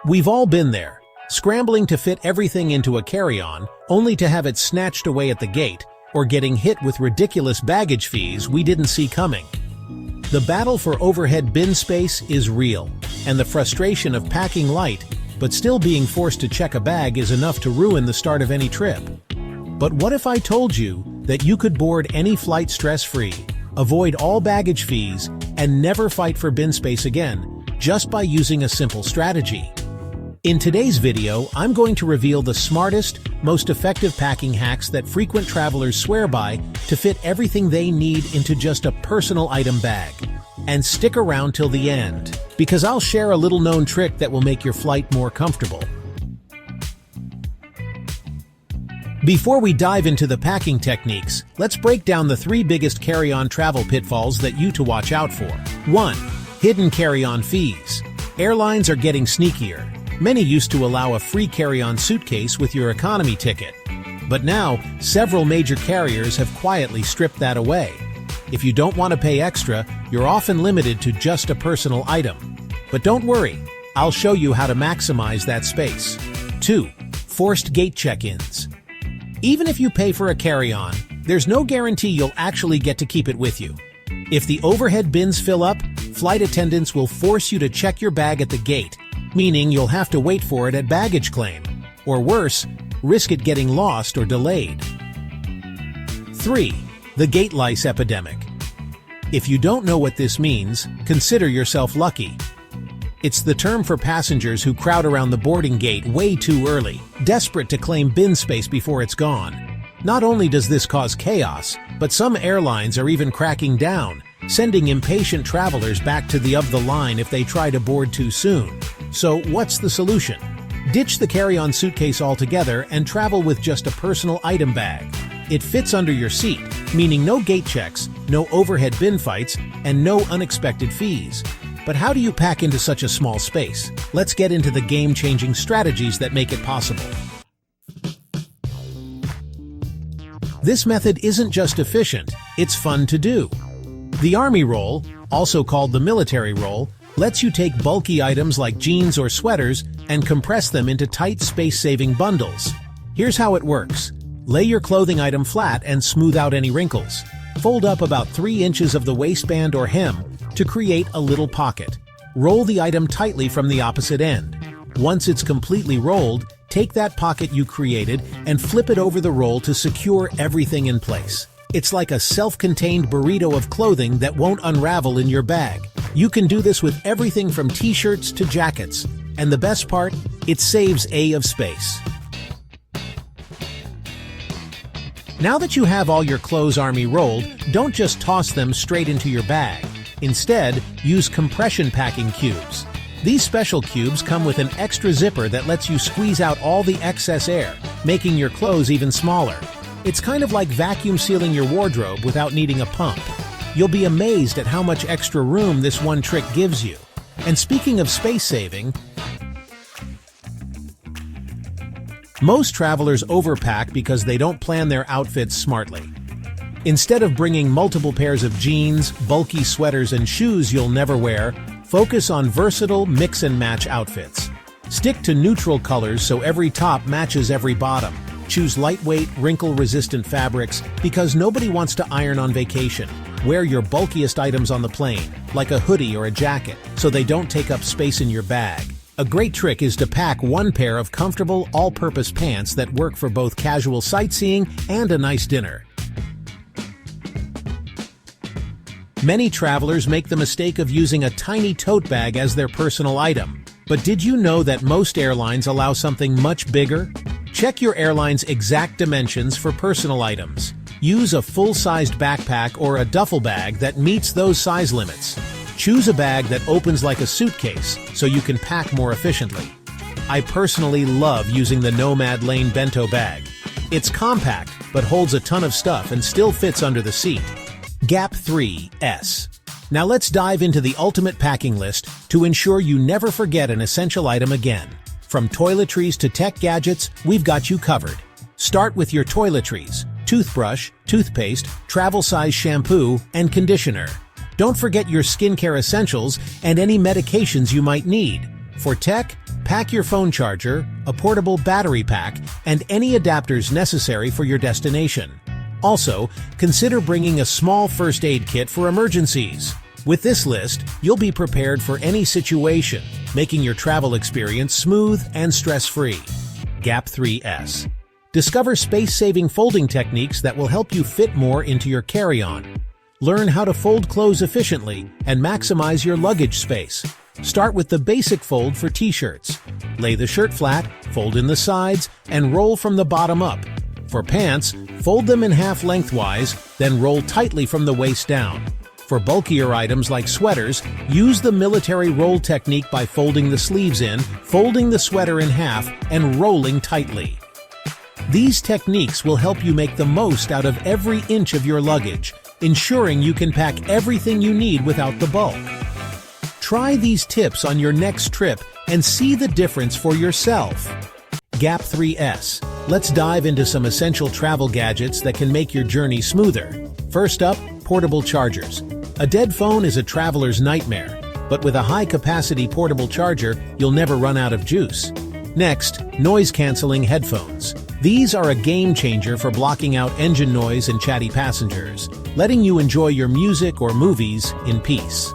We've all been there, scrambling to fit everything into a carry-on, only to have it snatched away at the gate, or getting hit with ridiculous baggage fees we didn't see coming. The battle for overhead bin space is real, and the frustration of packing light, but still being forced to check a bag is enough to ruin the start of any trip. But what if I told you that you could board any flight stress-free, avoid all baggage fees, and never fight for bin space again, just by using a simple strategy? In today's video, I'm going to reveal the smartest, most effective packing hacks that frequent travelers swear by to fit everything they need into just a personal item bag. And stick around till the end, because I'll share a little-known trick that will make your flight more comfortable. Before we dive into the packing techniques, let's break down the 3 biggest carry-on travel pitfalls that you to watch out for. 1. Hidden carry-on fees. Airlines are getting sneakier. Many used to allow a free carry-on suitcase with your economy ticket. But now, several major carriers have quietly stripped that away. If you don't want to pay extra, you're often limited to just a personal item. But don't worry, I'll show you how to maximize that space. 2. Forced gate check-ins. Even if you pay for a carry-on, there's no guarantee you'll actually get to keep it with you. If the overhead bins fill up, flight attendants will force you to check your bag at the gate, meaning you'll have to wait for it at baggage claim. Or worse, risk it getting lost or delayed. 3. The gate lice epidemic. If you don't know what this means, consider yourself lucky. It's the term for passengers who crowd around the boarding gate way too early, desperate to claim bin space before it's gone. Not only does this cause chaos, but some airlines are even cracking down, sending impatient travelers back to the line if they try to board too soon. So what's the solution? Ditch the carry-on suitcase altogether and travel with just a personal item bag. It fits under your seat, meaning no gate checks, no overhead bin fights, and no unexpected fees. But how do you pack into such a small space? Let's get into the game-changing strategies that make it possible. This method isn't just efficient, it's fun to do. The Army roll, also called the military roll, lets you take bulky items like jeans or sweaters and compress them into tight space-saving bundles. Here's how it works. Lay your clothing item flat and smooth out any wrinkles. Fold up about 3 inches of the waistband or hem to create a little pocket. Roll the item tightly from the opposite end. Once it's completely rolled, take that pocket you created and flip it over the roll to secure everything in place. It's like a self-contained burrito of clothing that won't unravel in your bag. You can do this with everything from t-shirts to jackets. And the best part, it saves of space. Now that you have all your clothes Army rolled, don't just toss them straight into your bag. Instead, use compression packing cubes. These special cubes come with an extra zipper that lets you squeeze out all the excess air, making your clothes even smaller. It's kind of like vacuum sealing your wardrobe without needing a pump. You'll be amazed at how much extra room this one trick gives you. And speaking of space saving, most travelers overpack because they don't plan their outfits smartly. Instead of bringing multiple pairs of jeans, bulky sweaters, and shoes you'll never wear, focus on versatile mix-and-match outfits. Stick to neutral colors so every top matches every bottom. Choose lightweight, wrinkle-resistant fabrics because nobody wants to iron on vacation. Wear your bulkiest items on the plane, like a hoodie or a jacket, so they don't take up space in your bag. A great trick is to pack one pair of comfortable, all-purpose pants that work for both casual sightseeing and a nice dinner. Many travelers make the mistake of using a tiny tote bag as their personal item. But did you know that most airlines allow something much bigger? Check your airline's exact dimensions for personal items. Use a full-sized backpack or a duffel bag that meets those size limits. Choose a bag that opens like a suitcase so you can pack more efficiently. I personally love using the Nomad Lane bento bag. It's compact, but holds a ton of stuff and still fits under the seat. Gap 3S. Now let's dive into the ultimate packing list to ensure you never forget an essential item again. From toiletries to tech gadgets, we've got you covered. Start with your toiletries: toothbrush, toothpaste, travel-size shampoo, and conditioner. Don't forget your skincare essentials and any medications you might need. For tech, Pack your phone charger, a portable battery pack, and any adapters necessary for your destination. Also, consider bringing a small first aid kit for emergencies. With this list, you'll be prepared for any situation, making your travel experience smooth and stress-free. Gap 3S. Discover space-saving folding techniques that will help you fit more into your carry-on. Learn how to fold clothes efficiently and maximize your luggage space. Start with the basic fold for t-shirts. Lay the shirt flat, fold in the sides, and roll from the bottom up. For pants, fold them in half lengthwise, then roll tightly from the waist down. For bulkier items like sweaters, use the military roll technique by folding the sleeves in, folding the sweater in half, and rolling tightly. These techniques will help you make the most out of every inch of your luggage, ensuring you can pack everything you need without the bulk. Try these tips on your next trip and see the difference for yourself. Gap 3S. Let's dive into some essential travel gadgets that can make your journey smoother. First up, portable chargers. A dead phone is a traveler's nightmare, but with a high-capacity portable charger, you'll never run out of juice. Next, noise-canceling headphones. These are a game-changer for blocking out engine noise and chatty passengers, letting you enjoy your music or movies in peace.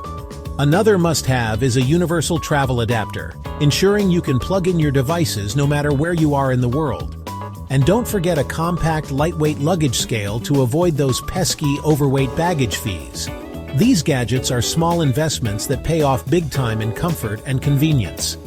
Another must-have is a universal travel adapter, ensuring you can plug in your devices no matter where you are in the world. And don't forget a compact, lightweight luggage scale to avoid those pesky, overweight baggage fees. These gadgets are small investments that pay off big time in comfort and convenience.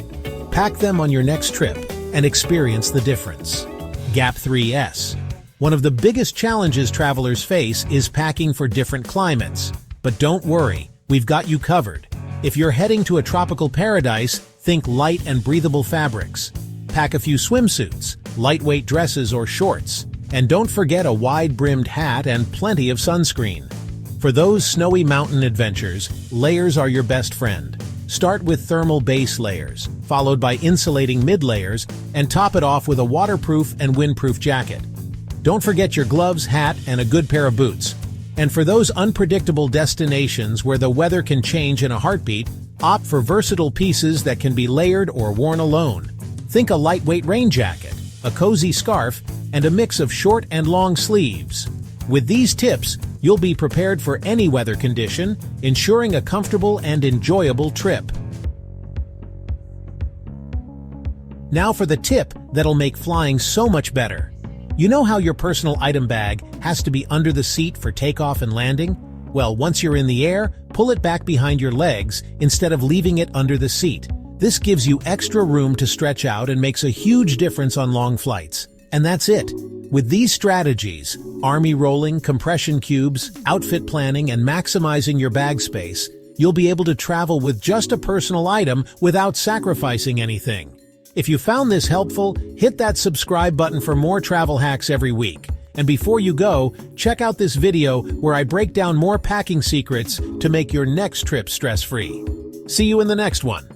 Pack them on your next trip and experience the difference. Gap 3S. One of the biggest challenges travelers face is packing for different climates. But don't worry, we've got you covered. If you're heading to a tropical paradise, think light and breathable fabrics. Pack a few swimsuits, lightweight dresses or shorts, and don't forget a wide-brimmed hat and plenty of sunscreen. For those snowy mountain adventures, layers are your best friend. Start with thermal base layers, followed by insulating mid-layers, and top it off with a waterproof and windproof jacket. Don't forget your gloves, hat, and a good pair of boots. And for those unpredictable destinations where the weather can change in a heartbeat, opt for versatile pieces that can be layered or worn alone. Think a lightweight rain jacket, a cozy scarf, and a mix of short and long sleeves. With these tips, you'll be prepared for any weather condition, ensuring a comfortable and enjoyable trip. Now for the tip that'll make flying so much better. You know how your personal item bag has to be under the seat for takeoff and landing? Well, once you're in the air, pull it back behind your legs instead of leaving it under the seat. This gives you extra room to stretch out and makes a huge difference on long flights. And that's it. With these strategies, army rolling, compression cubes, outfit planning, and maximizing your bag space, you'll be able to travel with just a personal item without sacrificing anything. If you found this helpful, hit that subscribe button for more travel hacks every week. And before you go, check out this video where I break down more packing secrets to make your next trip stress-free. See you in the next one.